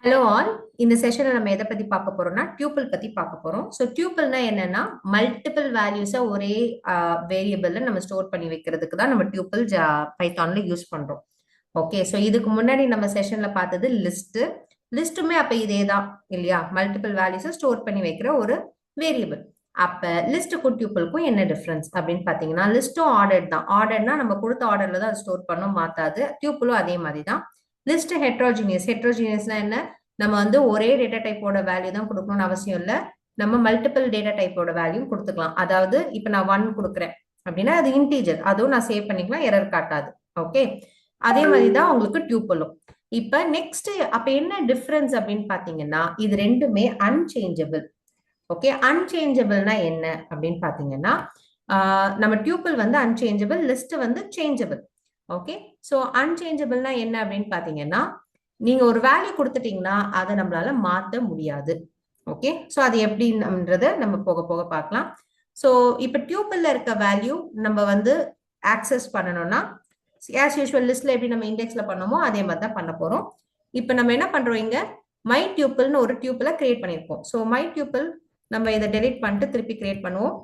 Hello all. இந்த செஷன்ல நம்ம எதை பத்தி பார்க்க போறோம்னா டியூப்பிள் பத்தி பார்க்க போறோம். ஸோ டியூப்பிள்னா என்னன்னா மல்டிபிள் வேல்யூஸை ஒரே வேரியபிள்ல நம்ம ஸ்டோர் பண்ணி வைக்கிறதுக்கு தான் நம்ம டியூப்பிள் பைத்தான்ல யூஸ் பண்றோம். ஓகே, ஸோ இதுக்கு முன்னாடி நம்ம செஷன்ல பார்த்தது லிஸ்ட். லிஸ்ட்டுமே அப்ப இதே தான் இல்லையா? மல்டிபிள் வேல்யூஸை ஸ்டோர் பண்ணி வைக்கிற ஒரு வேரியபிள். அப்ப லிஸ்ட்டுக்கும் டியூப்பிளுக்கும் என்ன டிஃபரன்ஸ் அப்படின்னு பாத்தீங்கன்னா, லிஸ்ட்டும் ஆர்டர் தான். ஆர்டர்னா நம்ம கொடுத்த ஆர்டர்ல தான் ஸ்டோர் பண்ணும், மாத்தாது. டியூப்பிளும் அதே மாதிரி தான். List heterogeneous. ஹெட்ரோஜினியஸ்னா என்ன? நம்ம வந்து ஒரே டேட்டா டைப்போட வேல்யூ தான் கொடுக்கணும்னு அவசியம் இல்லை. நம்ம மல்டிபிள் டேட்டா டைப்போட வேல்யூ கொடுத்துக்கலாம். அதாவது இப்ப நான் 1 கொடுக்குறேன் அப்படின்னா அது இன்டீஜர், அதுவும் நான் சேவ் பண்ணிக்கலாம், எரர் காட்டாது. ஓகே, அதே மாதிரி தான் உங்களுக்கு டியூப்பிளும். இப்ப நெக்ஸ்ட் அப்ப என்ன டிஃபரன்ஸ் அப்படின்னு பாத்தீங்கன்னா, இது ரெண்டுமே அன்சேஞ்சபிள். ஓகே, அன்சேஞ்சபிள்னா என்ன அப்படின்னு பாத்தீங்கன்னா, நம்ம டியூப்பிள் வந்து அன்சேஞ்சபிள், லிஸ்ட் வந்து சேஞ்சபிள். ஓகே, ஸோ அன்சேஞ்சபிள்னா என்ன அப்படின்னு பாத்தீங்கன்னா, நீங்க ஒரு வேல்யூ கொடுத்துட்டீங்கன்னா அதை நம்மளால மாத்த முடியாது. ஓகே, ஸோ அது எப்படின்றத நம்ம போக போக பார்க்கலாம். ஸோ இப்போ டியூப்பிள்ல இருக்க வேல்யூ நம்ம வந்து ஆக்சஸ் பண்ணணும்னா ஆஸ் யூஷுவல் லிஸ்ட்ல எப்படி நம்ம இண்டெக்ஸ்ல பண்ணோமோ அதே மாதிரி தான் பண்ண போறோம். இப்போ நம்ம என்ன பண்றோம், இங்க மை டியூப்பிள்னு ஒரு டியூப்பிள கிரியேட் பண்ணியிருக்கோம். ஸோ மை டியூப்பிள் நம்ம இதை டெலிட் பண்ணிட்டு திருப்பி கிரியேட் பண்ணுவோம்.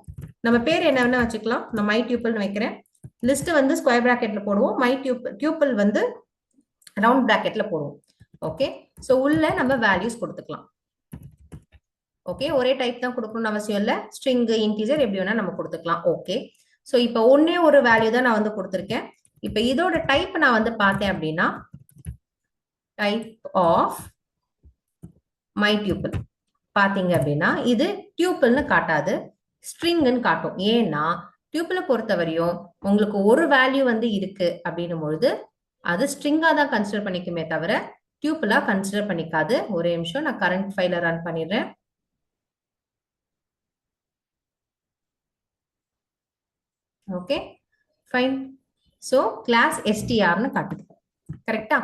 நம்ம பேர் என்ன வேணா வச்சுக்கலாம். நான் மை டியூப்பிள்னு வைக்கிறேன். லிஸ்ட் வந்து ஸ்கொயர் பிராக்கெட்ல போடுவோம், மை டியூப்பிள் வந்து ரவுண்ட் பிராக்கெட்ல போடுவோம். ஓகே, ஸோ உள்ள நம்ம வேல்யூஸ் கொடுத்துக்கலாம். ஓகே, ஒரே டைப் தான் கொடுக்கணும்னு அவசியம் இல்லை. ஸ்ட்ரிங், இன்டீஜர் எப்படி வேணா நம்ம கொடுத்துக்கலாம். ஓகே, ஸோ இப்போ ஒன்னே ஒரு வேல்யூ தான் நான் வந்து கொடுத்துருக்கேன். இப்போ இதோட டைப் நான் வந்து பார்த்தேன் அப்படின்னா டைப் ஆஃப் மை டியூப்பிள் பார்த்தீங்க அப்படின்னா இது டியூப்பிள்னு காட்டாது, ஸ்ட்ரிங்னு காட்டும். ஏன்னா டியூப்பிளை பொறுத்தவரையும் உங்களுக்கு ஒரு வேல்யூ வந்து இருக்கு அப்படின்னும் பொழுது அது ஸ்ட்ரிங்கா தான் கன்சிடர் பண்ணிக்குமே தவிர டியூப்பிளா கன்சிடர் பண்ணிக்காது. ஒரே நிமிஷம், நான் கரண்ட் ஃபைல ரன் பண்ணிடுறேன். Okay fine. ஸோ கிளாஸ் எஸ்டிஆர்னு காட்டுது. கரெக்டா?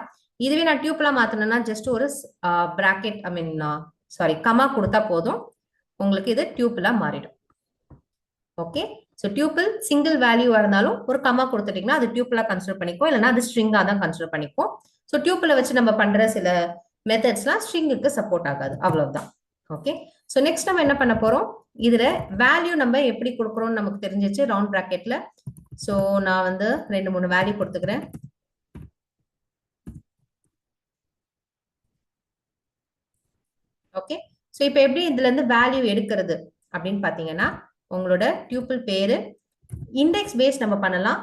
இதுவே நான் டியூப்ல மாத்தணும்னா ஜஸ்ட் ஒரு பிராக்கெட் ஐ மீன் சாரி கமா கொடுத்தா போதும், உங்களுக்கு இது டியூப்ல மாறிடும். ஓகே, ஸோ டியூப்பிள் சிங்கிள் வேல்யூவா இருந்தாலும் ஒரு கமா கொடுத்துட்டீங்கன்னா அது டியூப்ல கன்சிடர் பண்ணிக்கும், இல்லைன்னா அது ஸ்ட்ரிங்கா தான் கன்சிடர் பண்ணிக்கும். ஸோ டியூப்ல வச்சு நம்ம பண்ற சில மெத்தட்ஸ்லாம் ஸ்ட்ரிங்குக்கு சப்போர்ட் ஆகாது, அவ்வளவுதான். ஓகே, ஸோ நெக்ஸ்ட் நம்ம என்ன பண்ண போறோம், இதுல வேல்யூ நம்ம எப்படி கொடுக்குறோம்னு நமக்கு தெரிஞ்சிச்சு ரவுண்ட் பிராக்கெட்ல. ஸோ நான் வந்து 2-3 வேல்யூ கொடுத்துக்கிறேன். ஓகே, ஸோ இப்போ எப்படி இதுல இருந்து வேல்யூ எடுக்கிறது அப்படின்னு பாத்தீங்கன்னா, உங்களோட டியூப்பிள் பேரு இண்டெக்ஸ் பேஸ் நம்ம பண்ணலாம்.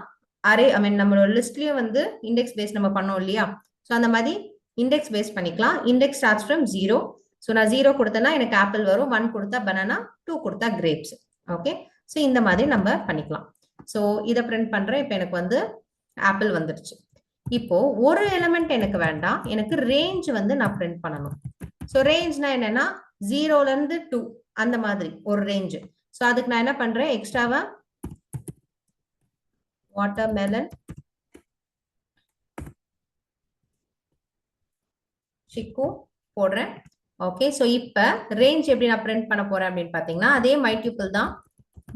அரே ஐ மீன் நம்மளோட லிஸ்ட்லயும் வந்து இண்டெக்ஸ் பேஸ் நம்ம பண்ணோம் இல்லையா? ஸோ அந்த மாதிரி இண்டெக்ஸ் பேஸ் பண்ணிக்கலாம். Index starts from 0. ஸோ நான் 0 கொடுத்தேன்னா எனக்கு ஆப்பிள் வரும், 1 கொடுத்தா பனானா, 2 கொடுத்தா கிரேப்ஸ். ஓகே, ஸோ இந்த மாதிரி நம்ம பண்ணிக்கலாம். ஸோ இதை பிரிண்ட் பண்றேன். இப்போ எனக்கு வந்து ஆப்பிள் வந்துடுச்சு. இப்போ ஒரு எலிமெண்ட் எனக்கு வேண்டாம், எனக்கு ரேஞ்ச் வந்து நான் பிரிண்ட் பண்ணணும். ஸோ ரேஞ்ச்னா என்னன்னா 0ல இருந்து 2 அந்த மாதிரி ஒரு ரேஞ்ச். ஸோ அதுக்கு நான் என்ன பண்றேன், எக்ஸ்ட்ராவா வாட்டர்மெலன் சிக்கு போடுறேன். ஓகே, ஸோ இப்போ ரேஞ்ச் எப்படி நான் பிரிண்ட் பண்ண போறேன் அப்படின்னு பாத்தீங்கன்னா அதே மை டியூப்பிள் தான்.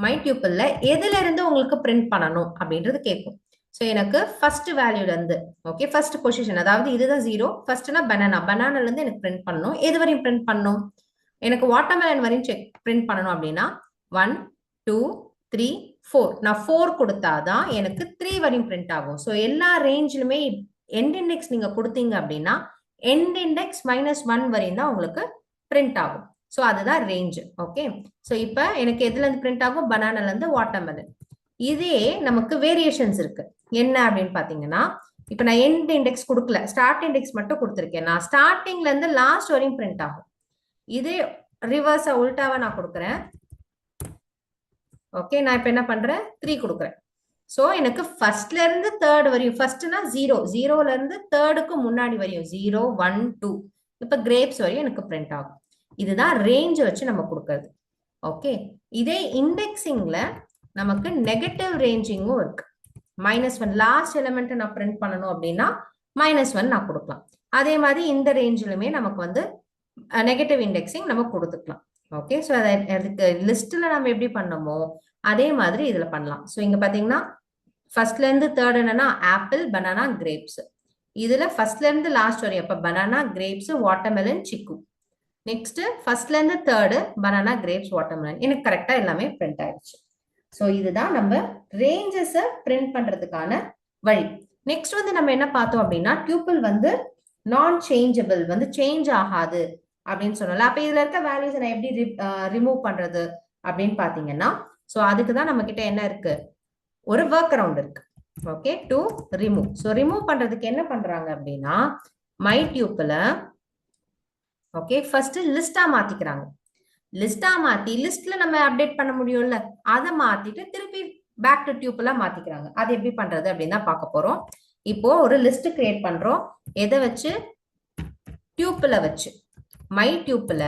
மை டியூப்பிள்ல எதுல இருந்து உங்களுக்கு பிரிண்ட் பண்ணணும் அப்படின்றது கேட்கும். ஸோ எனக்கு ஃபர்ஸ்ட் வேல்யூல இருந்து, ஓகே ஃபர்ஸ்ட் பொசிஷன், அதாவது இதுதான் 0, ஃபர்ஸ்ட்னா பனானா, பனானால இருந்து எனக்கு பிரிண்ட் பண்ணணும். எது வரையும் பிரிண்ட் பண்ணணும், எனக்கு வாட்டர்மெலன் வரையும் செக் பிரிண்ட் பண்ணணும் அப்படின்னா 1 2 3 4, நான் 4 கொடுத்தாதான் எனக்கு 3 வரையும் பிரிண்ட் ஆகும். ஸோ எல்லா ரேஞ்சிலுமே எண்ட் இண்டெக்ஸ் நீங்க கொடுத்தீங்க அப்படின்னா எண்ட் இண்டெக்ஸ் -1 வரையும் தான் உங்களுக்கு பிரிண்ட் ஆகும். ஸோ அதுதான் ரேஞ்ச். ஓகே, ஸோ இப்போ எனக்கு எதுல இருந்து பிரிண்ட் ஆகும், பனானால இருந்து வாட்டர்மெலன். இதே நமக்கு வேரியேஷன்ஸ் இருக்கு. என்ன அப்படின்னு பாத்தீங்கன்னா, இப்ப நான் எண்ட் இண்டெக்ஸ் கொடுக்கல, ஸ்டார்ட் இண்டெக்ஸ் மட்டும் கொடுத்துருக்கேன். நான் ஸ்டார்டிங்ல இருந்து லாஸ்ட் வரையும் பிரிண்ட் ஆகும். இதே ரிவர்ஸா உல்டாவா நான் கொடுக்குறேன். ஓகே, நான் இப்ப என்ன பண்றேன், 3 கொடுக்குறேன். சோ எனக்கு ஃபர்ஸ்ட்ல இருந்து தேர்ட் வரையும், ஃபர்ஸ்ட்னா 0, 0ல இருந்து தேர்டுக்கு முன்னாடி வரையும் 0 1 2 இப்ப கிரேப்ஸ் வரையும் எனக்கு பிரிண்ட் ஆகும். இதுதான் ரேஞ்ச் வச்சு நம்ம கொடுக்கறது. ஓகே, இதே இண்டெக்ஸிங்ல நமக்கு நெகட்டிவ் ரேஞ்சிங்கும் இருக்கு. -1 லாஸ்ட் எலிமெண்ட் நான் பிரிண்ட் பண்ணணும் அப்படின்னா -1 நான் கொடுக்கலாம். அதே மாதிரி இந்த ரேஞ்சிலுமே நமக்கு வந்து நெகட்டிவ் இண்டெக்ஸிங் நம்ம கொடுத்துக்கலாம். ஓகே, ஸோ அதுக்கு லிஸ்ட்ல நம்ம எப்படி பண்ணோமோ அதே மாதிரி இதுல பண்ணலாம். ஸோ இங்க பாத்தீங்கன்னா ஃபர்ஸ்ட்ல இருந்து தேர்ட் என்னன்னா ஆப்பிள் பனானா கிரேப்ஸ். இதுல ஃபர்ஸ்ட்ல இருந்து லாஸ்ட் வரையும் அப்ப பனானா, கிரேப்ஸ், வாட்டர்மெலன், சிக்கு. நெக்ஸ்ட் ஃபர்ஸ்ட்ல இருந்து தேர்டு பனானா, கிரேப்ஸ், வாட்டர்மெலன். எனக்கு கரெக்டா எல்லாமே பிரிண்ட் ஆயிடுச்சு. ஸோ இதுதான் நம்ம ரேஞ்சஸை பிரிண்ட் பண்றதுக்கான வழி. நெக்ஸ்ட் வந்து நம்ம என்ன பார்த்தோம் அப்படின்னா, டியூப்பிள் வந்து நான் சேஞ்சபிள், வந்து சேஞ்ச் ஆகாது அப்படின்னு சொன்னல. அப்ப இதுல இருக்க வேல்யூஸ் நான் எப்படி ரிமூவ் பண்றது அப்படின்னு பாத்தீங்கன்னா, ஸோ அதுக்கு தான் நம்ம கிட்ட என்ன இருக்கு, ஒரு ஒர்க் அரவுண்ட் இருக்கு. Okay, to remove. So remove பண்றதுக்கு என்ன பண்றாங்க அப்படின்னா, மை டியூப்ல ஓகே ஃபர்ஸ்ட் லிஸ்டா மாத்திக்கிறாங்க. லிஸ்டா மாத்தி லிஸ்ட்ல நம்ம அப்டேட் பண்ண முடியும்ல, அதை மாத்திட்டு திருப்பி பேக் டு டியூப்ல மாத்திக்கிறாங்க. அது எப்படி பண்றது அப்படின்னு தான் பார்க்க போறோம். இப்போ ஒரு லிஸ்ட் கிரியேட் பண்றோம். எதை வச்சு? டியூப்ல வச்சு. மை டியூப்ல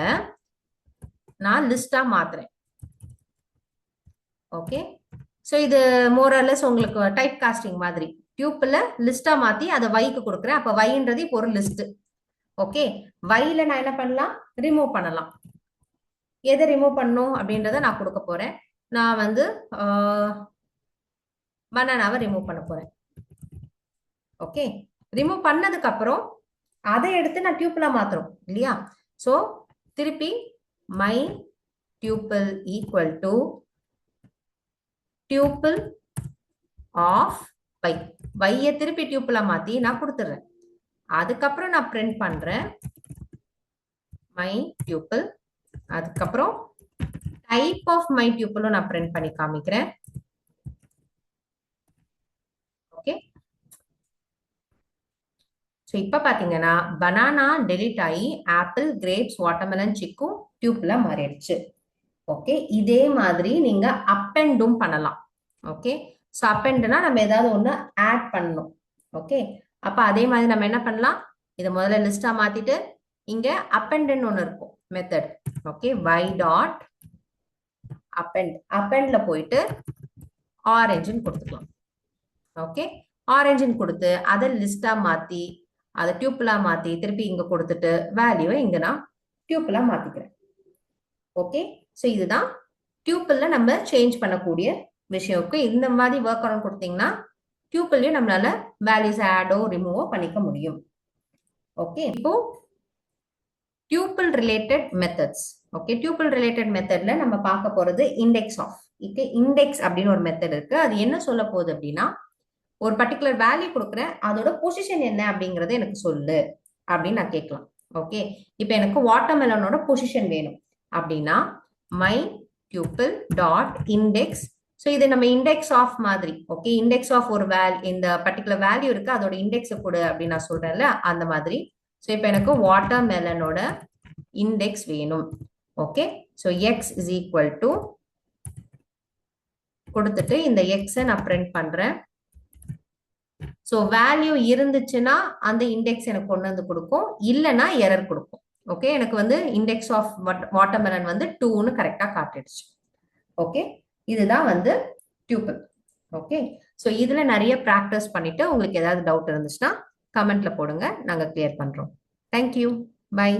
நான் லிஸ்டா மாத்துறேன். ஓகே, ஸோ இது மோரலஸ் உங்களுக்கு டைப் காஸ்டிங் மாதிரி. டியூப்ல லிஸ்டா மாத்தி அதை வைக்கு கொடுக்குறேன். அப்ப வைன்றது இப்போ ஒரு லிஸ்ட். ஓகே, வைல நான் என்ன பண்ணலாம்? ரிமூவ் பண்ணலாம். எதை ரிமூவ் பண்ணும் அப்படின்றத நான் கொடுக்க போறேன். நான் வந்து பனானாவை ரிமூவ் பண்ண போறேன். ஓகே, ரிமூவ் பண்ணதுக்கு அப்புறம் அதை எடுத்து நான் டியூப்ல மாத்துறோம் இல்லையா? ஸோ திருப்பி my tuple equal to tuple of y. வையை திருப்பி டியூப்ல மாத்தி நான் கொடுத்துறேன். அதுக்கப்புறம் நான் பிரிண்ட் பண்றேன் மை டியூப்பிள். அதுக்கப்புறம் டைப் ஆஃப் மை டியூப்பிளும் நான் பிரிண்ட் பண்ணி காமிக்கிறேன். ஓகே, ஸோ இப்போ பார்த்தீங்கன்னா பனானா டெலிட் ஆகி ஆப்பிள், கிரேப்ஸ், வாட்டர்மெலன், சிக்கு டியூப்ல மாறிடுச்சு. ஓகே, இதே மாதிரி நீங்க அப்பெண்டும் பண்ணலாம். ஓகே, ஸோ அப்பெண்ட்னா நம்ம ஏதாவது ஒன்று ஆட் பண்ணணும். ஓகே, அப்போ அதே மாதிரி நம்ம என்ன பண்ணலாம்? இதை முதல்ல லிஸ்டா மாத்திட்டு இங்க அப்பெண்ட்னு ஒன்று இருக்கும் method. Okay, y dot append. அப்பெண்ட்ல போயிட்டு ஆரஞ்சுன்னு கொடுத்துக்கலாம். ஓகே, ஆரஞ்சுன்னு கொடுத்து அதை லிஸ்டா மாத்தி அதை டியூப்லா மாத்தி திருப்பி இங்க கொடுத்துட்டு வேல்யூவை இங்க நான் டியூப்லா மாத்திக்கிறேன். ஓகே, ஸோ இதுதான் டியூப்பிள்ல நம்ம சேஞ்ச் பண்ணக்கூடிய விஷயம். ஓகே, இந்த மாதிரி ஒர்க் அரவுண்ட் கொடுத்தீங்கன்னா டியூப்பிள்லயும் நம்மளால வேல்யூஸ் ஆடோ ரிமூவோ பண்ணிக்க முடியும். ஓகே, இப்போ tuple related methods. Okay, tuple related மெத்தட்ல நம்ம பார்க்க போறது இண்டெக்ஸ் ஆஃப். ஓகே, இண்டெக்ஸ் அப்படின்னு ஒரு மெத்தட் இருக்கு. அது என்ன சொல்ல போகுது அப்படின்னா, ஒரு பர்டிகுலர் வேல்யூ கொடுக்குறேன், அதோட பொசிஷன் என்ன அப்படிங்கறத எனக்கு சொல்லு அப்படின்னு நான் கேட்கலாம். ஓகே, இப்போ எனக்கு வாட்டர்மெலனோட பொசிஷன் வேணும் அப்படின்னா my tuple dot index. So இது நம்ம இண்டெக்ஸ் ஆஃப் மாதிரி. ஓகே, இண்டெக்ஸ் ஆஃப் ஒரு இந்த பர்டிகுலர் வேல்யூ இருக்கு, அதோட இண்டெக்ஸை கொடு அப்படின்னு நான் சொல்றேன்ல, அந்த மாதிரி. ஸோ இப்போ எனக்கு வாட்டர்மெலனோட இண்டெக்ஸ் வேணும். Okay, so X is equal to கொடுத்துட்டு இந்த எக்ஸை நான் பிரிண்ட் பண்றேன். ஸோ வேல்யூ இருந்துச்சுன்னா அந்த இண்டெக்ஸ் எனக்கு கொண்டு வந்து கொடுக்கும், இல்லைன்னா எரர் கொடுக்கும். ஓகே, எனக்கு வந்து இண்டெக்ஸ் ஆஃப் வாட்டர்மெலன் வந்து 2ன்னு கரெக்டா காட்டிடுச்சு. ஓகே, இதுதான் வந்து டியூப்பிள். ஓகே, ஸோ இதுல நிறைய ப்ராக்டிஸ் பண்ணிட்டு உங்களுக்கு ஏதாவது டவுட் இருந்துச்சுன்னா கமெண்ட்ல போடுங்க, நாங்க கிளியர் பண்றோம். Thank you, by.